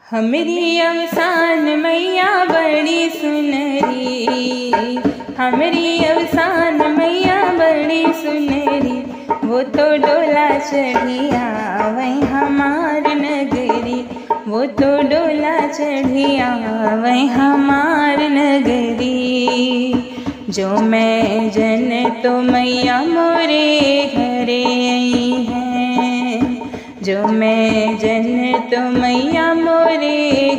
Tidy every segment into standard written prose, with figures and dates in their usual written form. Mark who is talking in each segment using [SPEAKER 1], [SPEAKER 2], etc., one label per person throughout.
[SPEAKER 1] हमरी अवसान मैया बड़ी सुनरी, हमरी अवसान मैया बड़ी सुनरी। वो तो डोला चढ़ी आवै हमार नगरी, वो तो डोला चढ़ी आवै हमार नगरी। जो मैं जन तो मैया मोरे घरे आई हैं, जो मैं जन तो मैया मोरे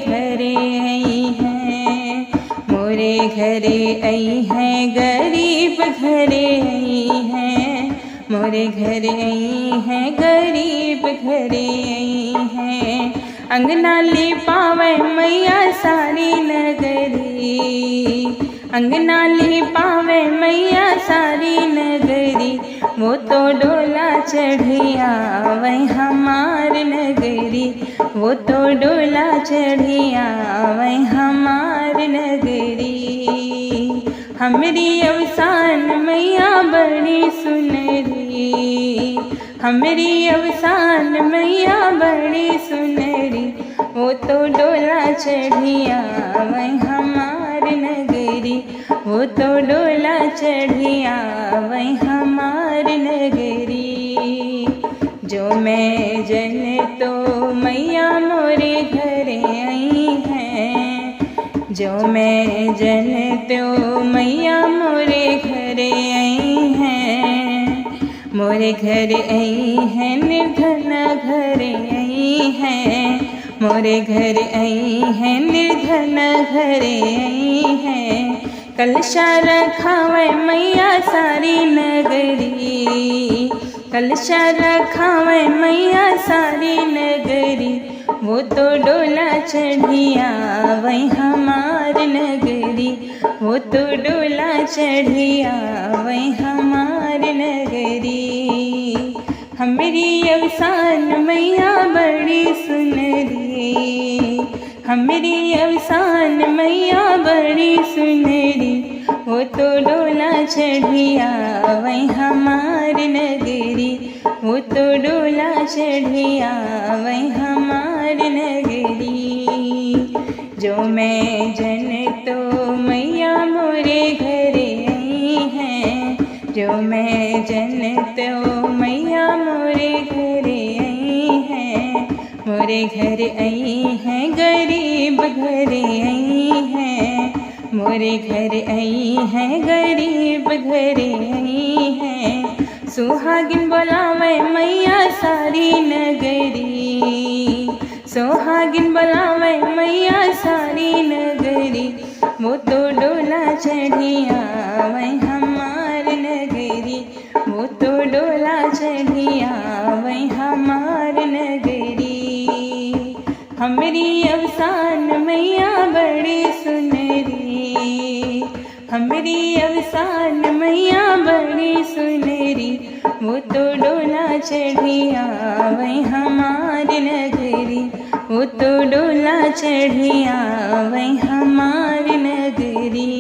[SPEAKER 1] घरे आई हैं। मोरे घरे आई हैं, गरीब घरे आई हैं, मोरे घरे आई हैं, गरीब घरे आई हैं। अंगना लिपावै मैया सारी नगरी, अंगना लिपावै मैया सारी नगरी। वो तो डोला चढ़ी आवै हमार नगरी, वो तो डोला चढ़ी आवै हमार नगरी। हमरी अवसान मैया बड़ी सुनरी, हमरी अवसान मैया बड़ी सुनरी। वो तो डोला चढ़ी आवै हमार नगरी, वो तो डोला चढ़ी आवै हमार नगरी। जो मैं जन तो मैया मोरे घरे आई हैं, जो मैं जन तो मैया मोरे घरे आई हैं। मोरे घरे आई हैं, निर्धन घरे आई हैं, मोरे घरे आई हैं, निर्धन घरे आई हैं। कलशा रखावै मैया सारी नगरी, कलशा रखावै मैया सारी नगरी। वो तो डोला चढ़ी आवै हमार नगरी, वो तो डोला चढ़ी आवै हमार नगरी। हमरी अवसान मैया बड़ी सुनरी, हमरी अवसान मैया बड़ी सुनरी। वो तो डोला चढ़ी आवै हमार नगरी, वो तो डोला चढ़ी आवै हमार नगरी। जो मैं जन तो मैया मोरे घरे आई हैं, जो मैं जन तो मैया मोरे घरे आई हैं। मोरे घरे आई हैं, गरीब घरे आई हैं, मोरे घरे आई हैं, गरीब घरे आई हैं। सुहागिन बोलावै मैया सारी नगरी, सुहागिन बोलावै मैया सारी नगरी। वो तो डोला चढ़ी आवै हमार नगरी, वो तो डोला चढ़ी आवै हमार नगरी। हमरी अवसान मैया बड़ी सुनरी, हमरी अवसान मैया बड़ी सुनरी। वो तो डोला चढ़ी आवै हमार नगरी, वो तो डोला चढ़ी आवै हमार नगरी।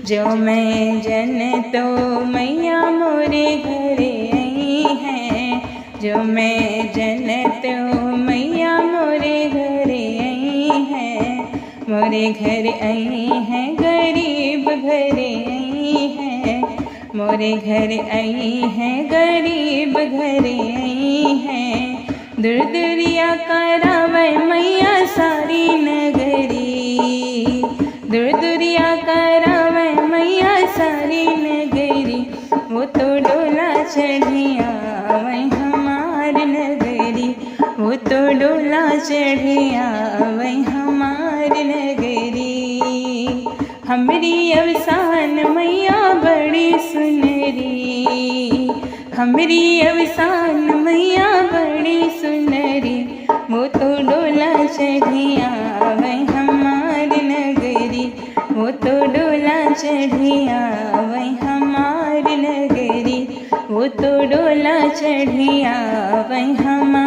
[SPEAKER 1] जो मैं जन तो मैया मोरे घरे आई हैं, जो मैं जन तो मैया मोरे घरे आई हैं। मोरे घरे आई हैं, गरीब घरे आई हैं, मोरे घरे आई हैं, गरीब घरे आई हैं। दूर दूरिया करावै मैया सारी नगरी, दूर दूरिया करावै मैया सारी नगरी। वो तो डोला चढ़ी आवै हमार नगरी, वो तो डोला चढ़ी आवै हमार नगरी। हमरी अवसान मैया बड़ी सुनरी, हमरी अवसान मैया बड़ी सुनरी। वो तो डोला चढ़ी आवै हमार नगरी, वो तो डोला चढ़ी आवै हमार नगरी, वो तो डोला चढ़ी आवै हमार